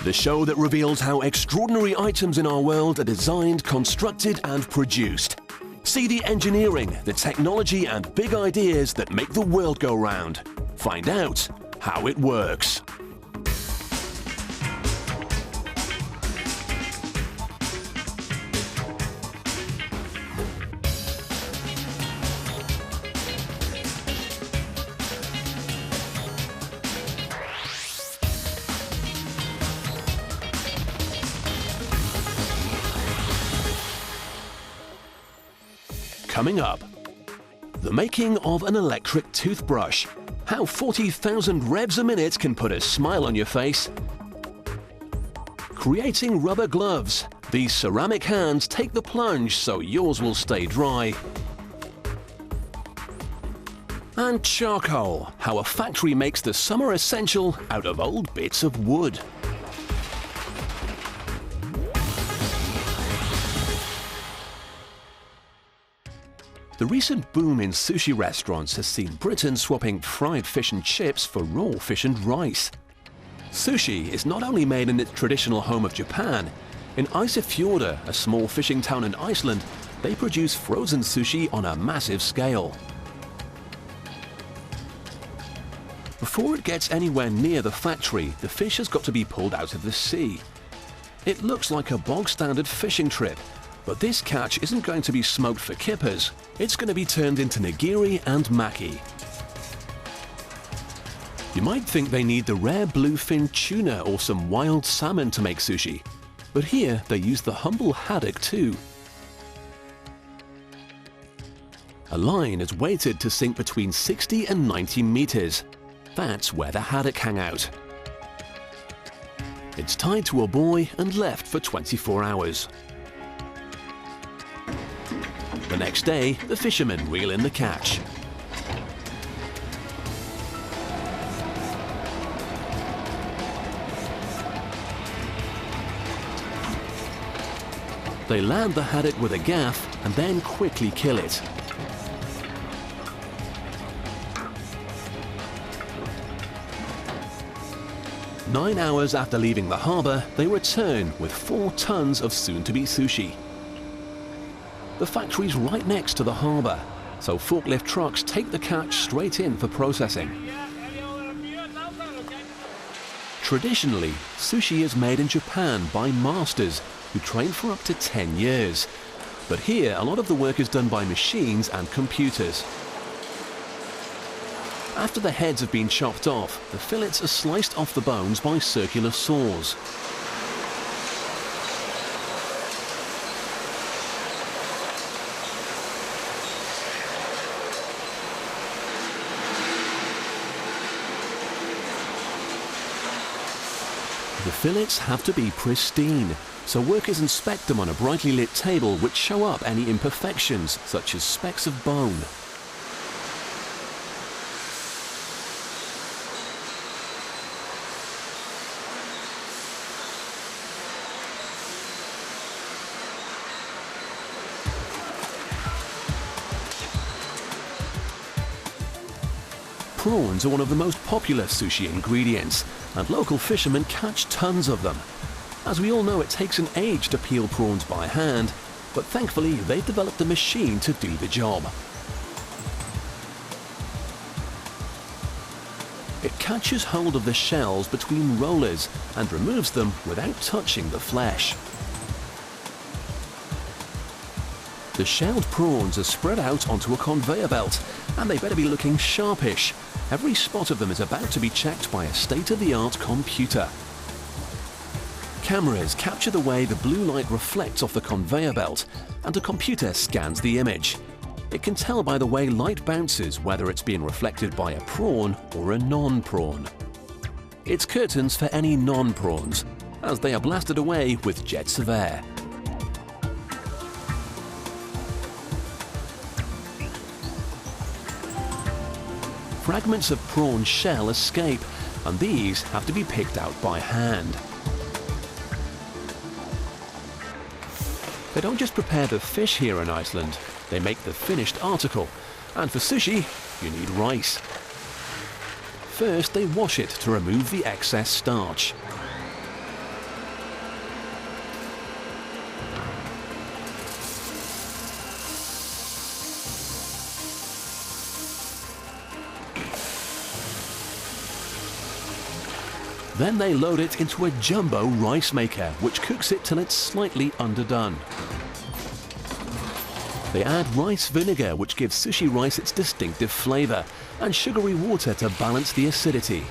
The show that reveals how extraordinary items in our world are designed, constructed and produced. See the engineering, the technology and big ideas that make the world go round. Find out how it works. Coming up, the making of an electric toothbrush, how 40,000 revs a minute can put a smile on your face. Creating rubber gloves, these ceramic hands take the plunge so yours will stay dry. And charcoal, how a factory makes the summer essential out of old bits of wood. The recent boom in sushi restaurants has seen Britain swapping fried fish and chips for raw fish and rice. Sushi is not only made in its traditional home of Japan. In Ísafjörður, a small fishing town in Iceland, they produce frozen sushi on a massive scale. Before it gets anywhere near the factory, the fish has got to be pulled out of the sea. It looks like a bog-standard fishing trip, but this catch isn't going to be smoked for kippers. It's going to be turned into nigiri and maki. You might think they need the rare bluefin tuna or some wild salmon to make sushi, but here they use the humble haddock too. A line is weighted to sink between 60 and 90 meters. That's where the haddock hang out. It's tied to a buoy and left for 24 hours. The next day, the fishermen reel in the catch. They land the haddock with a gaff and then quickly kill it. Nine hours after leaving the harbour, they return with 4 tons of soon-to-be sushi. The factory's right next to the harbour, so forklift trucks take the catch straight in for processing. Traditionally, sushi is made in Japan by masters who train for up to 10 years. But here, a lot of the work is done by machines and computers. After the heads have been chopped off, the fillets are sliced off the bones by circular saws. The fillets have to be pristine, so workers inspect them on a brightly lit table which show up any imperfections, such as specks of bone. Prawns are one of the most popular sushi ingredients, and local fishermen catch tons of them. As we all know, it takes an age to peel prawns by hand, but thankfully they've developed a machine to do the job. It catches hold of the shells between rollers and removes them without touching the flesh. The shelled prawns are spread out onto a conveyor belt, and they better be looking sharpish. Every spot of them is about to be checked by a state-of-the-art computer. Cameras capture the way the blue light reflects off the conveyor belt, and a computer scans the image. It can tell by the way light bounces whether it's being reflected by a prawn or a non-prawn. It's curtains for any non-prawns, as they are blasted away with jets of air. Fragments of prawn shell escape, and these have to be picked out by hand. They don't just prepare the fish here in Iceland, they make the finished article. And for sushi, you need rice. First, they wash it to remove the excess starch. Then they load it into a jumbo rice maker, which cooks it till it's slightly underdone. They add rice vinegar, which gives sushi rice its distinctive flavor, and sugary water to balance the acidity.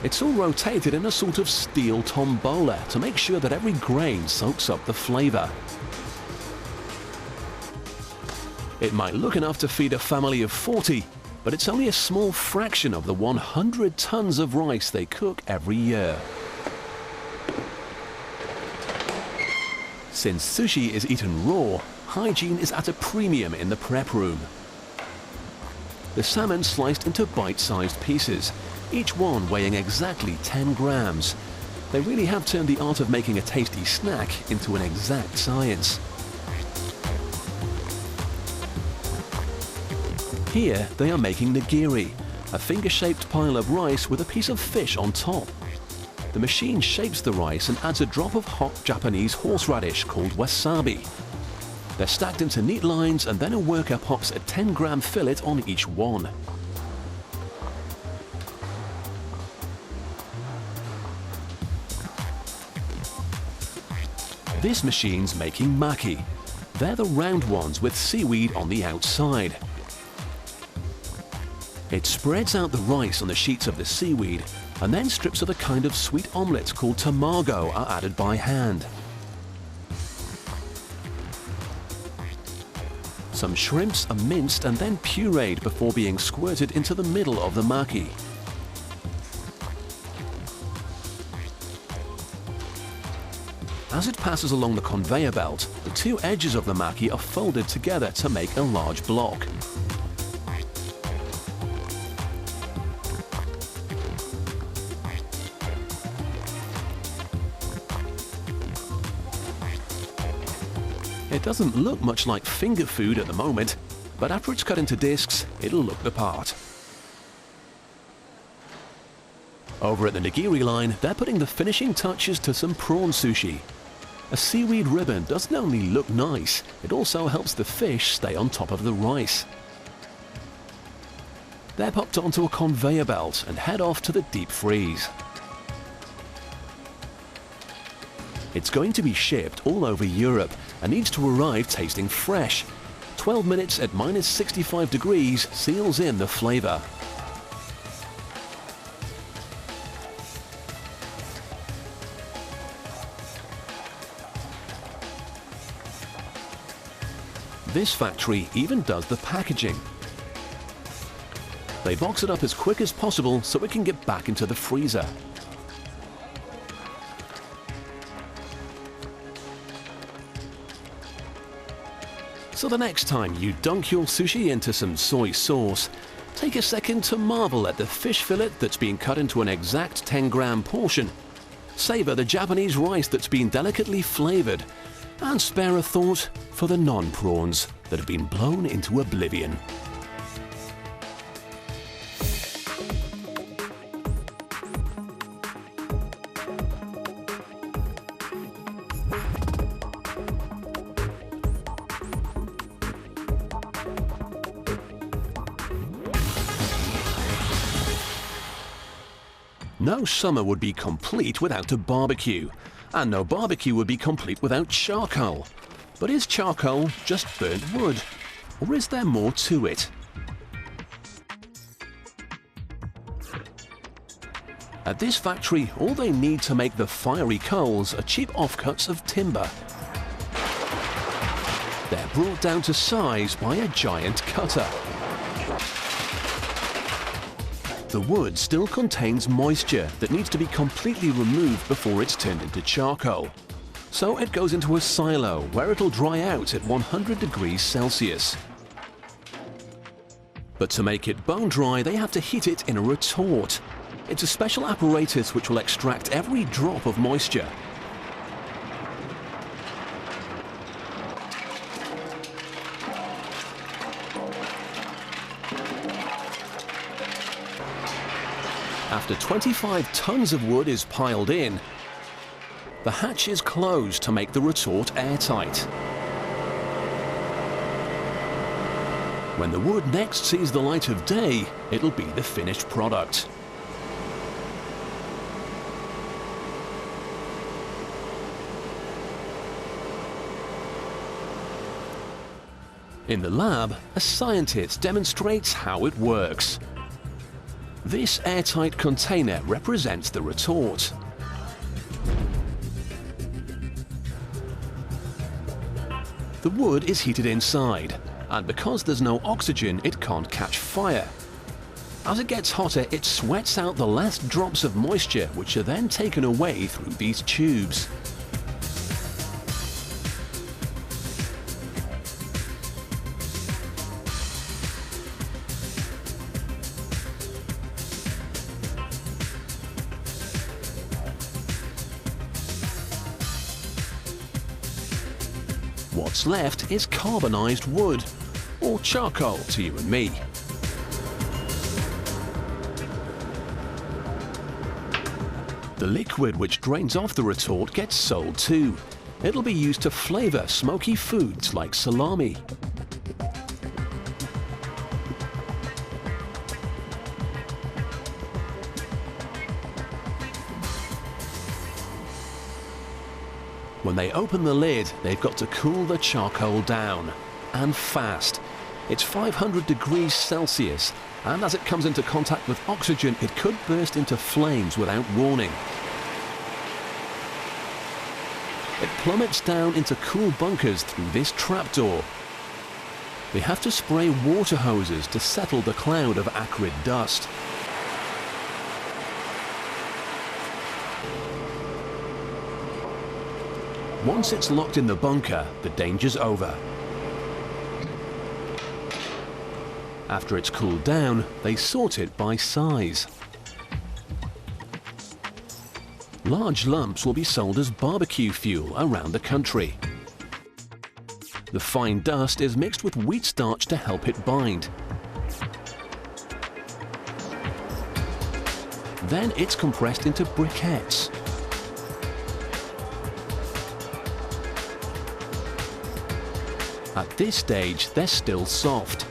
It's all rotated in a sort of steel tombola to make sure that every grain soaks up the flavor. It might look enough to feed a family of 40, but it's only a small fraction of the 100 tons of rice they cook every year. Since sushi is eaten raw, hygiene is at a premium in the prep room. The salmon sliced into bite-sized pieces, each one weighing exactly 10 grams. They really have turned the art of making a tasty snack into an exact science. Here they are making nigiri, a finger-shaped pile of rice with a piece of fish on top. The machine shapes the rice and adds a drop of hot Japanese horseradish called wasabi. They're stacked into neat lines, and then a worker pops a 10-gram fillet on each one. This machine's making maki. They're the round ones with seaweed on the outside. It spreads out the rice on the sheets of the seaweed, and then strips of the kind of sweet omelette called tamago are added by hand. Some shrimps are minced and then pureed before being squirted into the middle of the maki. As it passes along the conveyor belt, the two edges of the maki are folded together to make a large block. It doesn't look much like finger food at the moment, but after it's cut into discs, it'll look the part. Over at the nigiri line, they're putting the finishing touches to some prawn sushi. A seaweed ribbon doesn't only look nice, it also helps the fish stay on top of the rice. They're popped onto a conveyor belt and head off to the deep freeze. It's going to be shipped all over Europe and needs to arrive tasting fresh. 12 minutes at minus 65 degrees seals in the flavor. This factory even does the packaging. They box it up as quick as possible so it can get back into the freezer. So the next time you dunk your sushi into some soy sauce, take a second to marvel at the fish fillet that's been cut into an exact 10-gram portion. Savor the Japanese rice that's been delicately flavored, and spare a thought for the non-prawns that have been blown into oblivion. No summer would be complete without a barbecue, and no barbecue would be complete without charcoal. But is charcoal just burnt wood, or is there more to it? At this factory, all they need to make the fiery coals are cheap offcuts of timber. They're brought down to size by a giant cutter. The wood still contains moisture that needs to be completely removed before it's turned into charcoal. So it goes into a silo where it'll dry out at 100 degrees Celsius. But to make it bone dry, they have to heat it in a retort. It's a special apparatus which will extract every drop of moisture. After 25 tons of wood is piled in, the hatch is closed to make the retort airtight. When the wood next sees the light of day, it'll be the finished product. In the lab, a scientist demonstrates how it works. This airtight container represents the retort. The wood is heated inside, and because there's no oxygen, it can't catch fire. As it gets hotter, it sweats out the last drops of moisture, which are then taken away through these tubes. What's left is carbonized wood, or charcoal to you and me. The liquid which drains off the retort gets sold too. It'll be used to flavor smoky foods like salami. When they open the lid, they've got to cool the charcoal down, and fast. It's 500 degrees Celsius, and as it comes into contact with oxygen, it could burst into flames without warning. It plummets down into cool bunkers through this trapdoor. They have to spray water hoses to settle the cloud of acrid dust. Once it's locked in the bunker, the danger's over. After it's cooled down, they sort it by size. Large lumps will be sold as barbecue fuel around the country. The fine dust is mixed with wheat starch to help it bind. Then it's compressed into briquettes. At this stage, they're still soft.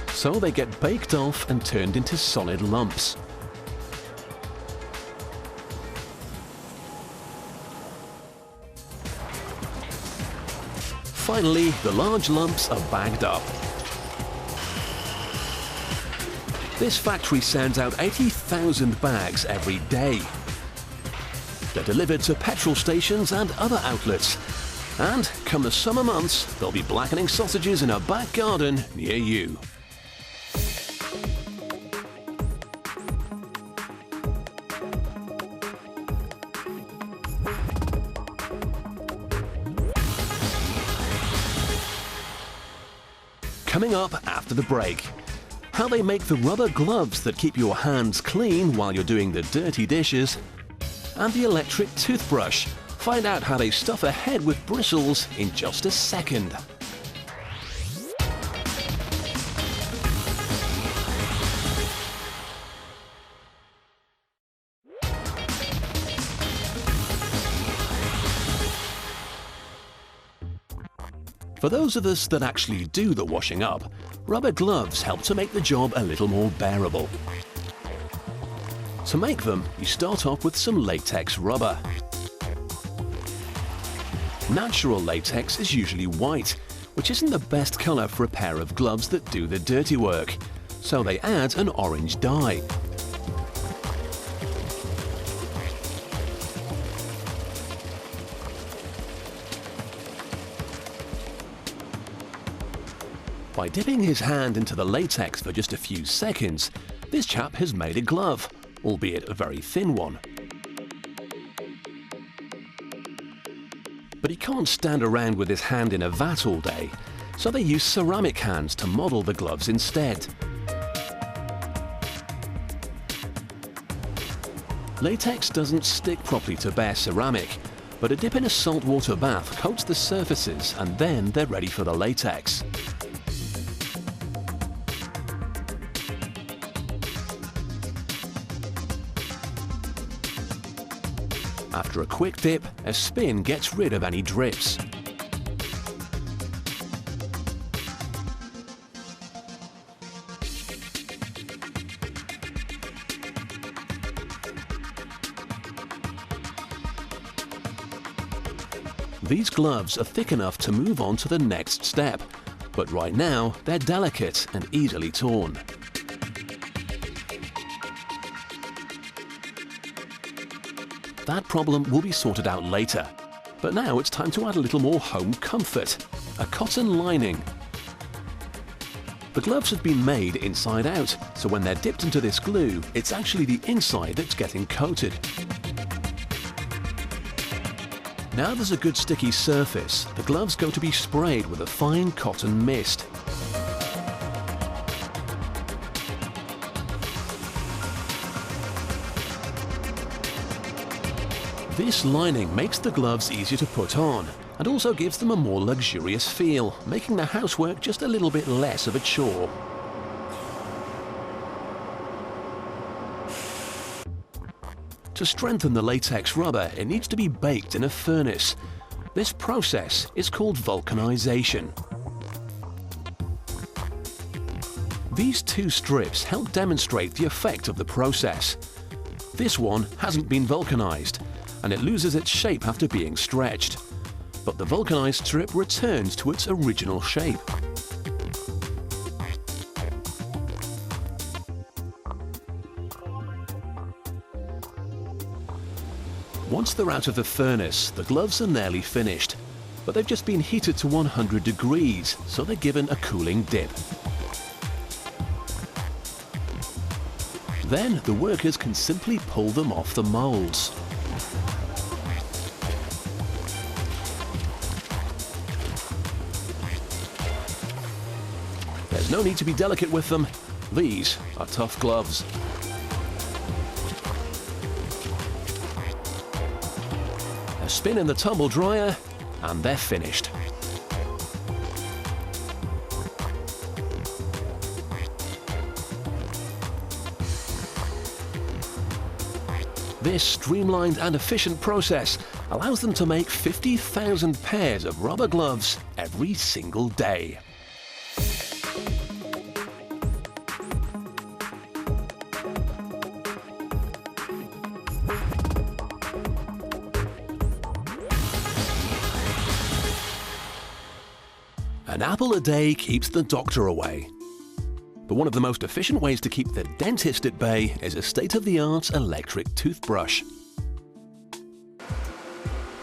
So they get baked off and turned into solid lumps. Finally, the large lumps are bagged up. This factory sends out 80,000 bags every day. They're delivered to petrol stations and other outlets. And come the summer months, they'll be blackening sausages in a back garden near you. Coming up after the break, how they make the rubber gloves that keep your hands clean while you're doing the dirty dishes, and the electric toothbrush. Find out how they stuff a head with bristles in just a second. For those of us that actually do the washing up, rubber gloves help to make the job a little more bearable. To make them, you start off with some latex rubber. Natural latex is usually white, which isn't the best colour for a pair of gloves that do the dirty work, so they add an orange dye. By dipping his hand into the latex for just a few seconds, this chap has made a glove, albeit a very thin one. But he can't stand around with his hand in a vat all day, so they use ceramic hands to model the gloves instead. Latex doesn't stick properly to bare ceramic, but a dip in a saltwater bath coats the surfaces and then they're ready for the latex. After a quick dip, a spin gets rid of any drips. These gloves are thick enough to move on to the next step, but right now they're delicate and easily torn. That problem will be sorted out later, but now it's time to add a little more home comfort: a cotton lining. The gloves have been made inside out, so when they're dipped into this glue, it's actually the inside that's getting coated. Now there's a good sticky surface, the gloves go to be sprayed with a fine cotton mist. This lining makes the gloves easier to put on and also gives them a more luxurious feel, making the housework just a little bit less of a chore. To strengthen the latex rubber, it needs to be baked in a furnace. This process is called vulcanization. These two strips help demonstrate the effect of the process. This one hasn't been vulcanized, and it loses its shape after being stretched. But the vulcanized strip returns to its original shape. Once they're out of the furnace, the gloves are nearly finished, but they've just been heated to 100 degrees, so they're given a cooling dip. Then the workers can simply pull them off the molds. There's no need to be delicate with them. These are tough gloves. A spin in the tumble dryer, and they're finished. This streamlined and efficient process allows them to make 50,000 pairs of rubber gloves every single day. An apple a day keeps the doctor away. But one of the most efficient ways to keep the dentist at bay is a state-of-the-art electric toothbrush.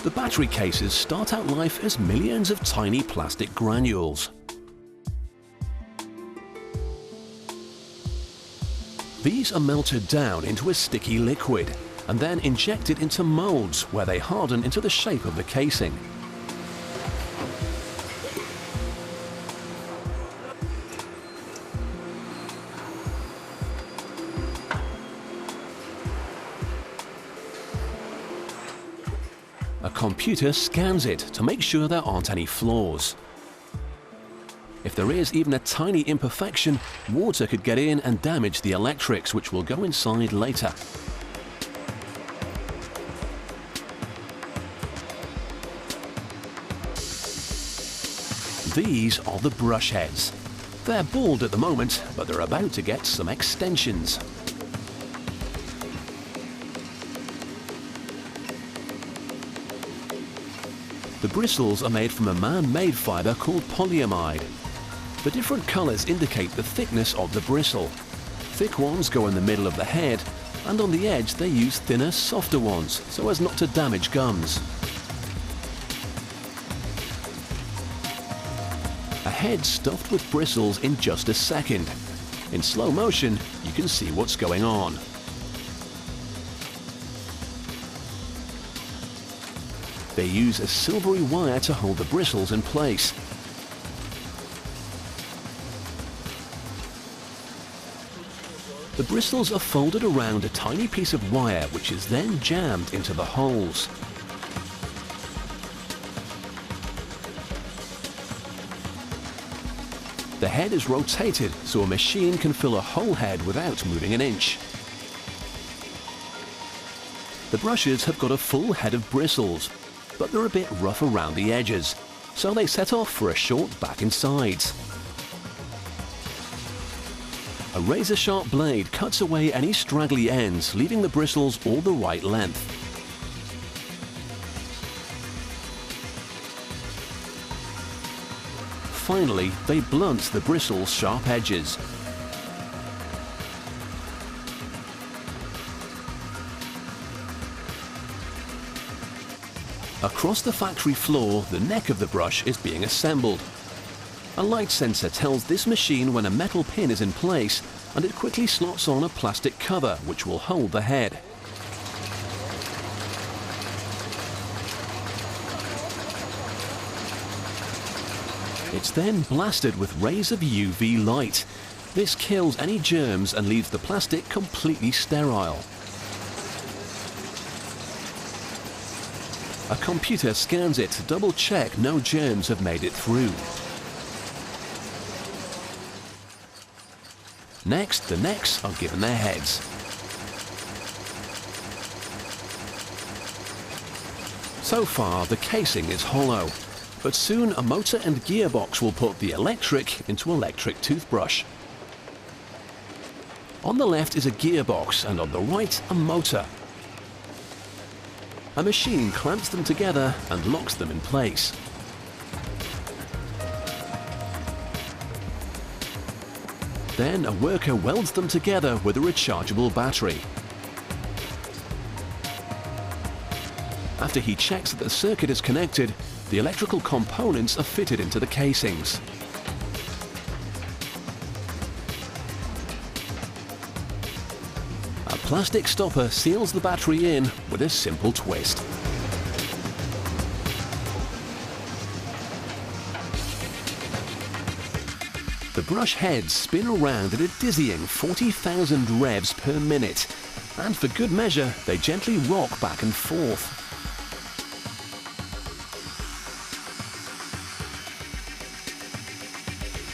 The battery cases start out life as millions of tiny plastic granules. These are melted down into a sticky liquid and then injected into molds where they harden into the shape of the casing. A computer scans it to make sure there aren't any flaws. If there is even a tiny imperfection, water could get in and damage the electrics, which will go inside later. These are the brush heads. They're bald at the moment, but they're about to get some extensions. The bristles are made from a man-made fibre called polyamide. The different colours indicate the thickness of the bristle. Thick ones go in the middle of the head, and on the edge they use thinner, softer ones so as not to damage gums. A head stuffed with bristles in just a second. In slow motion, you can see what's going on. They use a silvery wire to hold the bristles in place. The bristles are folded around a tiny piece of wire which is then jammed into the holes. The head is rotated so a machine can fill a whole head without moving an inch. The brushes have got a full head of bristles, but they're a bit rough around the edges, so they set off for a short back and sides. A razor-sharp blade cuts away any straggly ends, leaving the bristles all the right length. finally, they blunt the bristle's sharp edges. Across the factory floor, the neck of the brush is being assembled. A light sensor tells this machine when a metal pin is in place, and it quickly slots on a plastic cover which will hold the head. It's then blasted with rays of UV light. This kills any germs and leaves the plastic completely sterile. A computer scans it to double-check no germs have made it through. Next, the necks are given their heads. So far, the casing is hollow, but soon a motor and gearbox will put the electric into electric toothbrush. On the left is a gearbox and on the right a motor. A machine clamps them together and locks them in place. Then a worker welds them together with a rechargeable battery. After he checks that the circuit is connected, the electrical components are fitted into the casings. A plastic stopper seals the battery in with a simple twist. The brush heads spin around at a dizzying 40,000 revs per minute, and for good measure, they gently rock back and forth.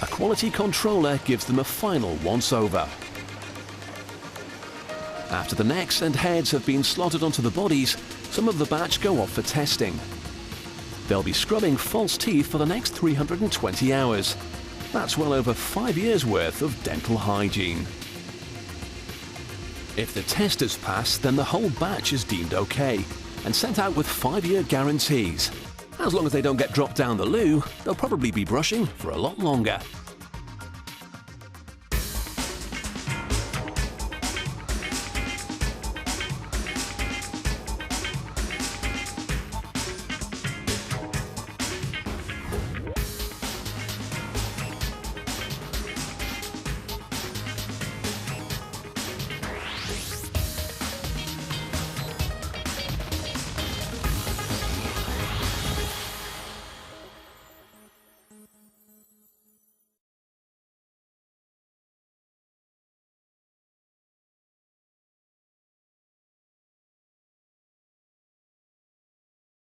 A quality controller gives them a final once-over. After the necks and heads have been slotted onto the bodies, some of the batch go off for testing. They'll be scrubbing false teeth for the next 320 hours. That's well over 5 years' worth of dental hygiene. If the test has passed, then the whole batch is deemed okay and sent out with 5-year guarantees. As long as they don't get dropped down the loo, they'll probably be brushing for a lot longer.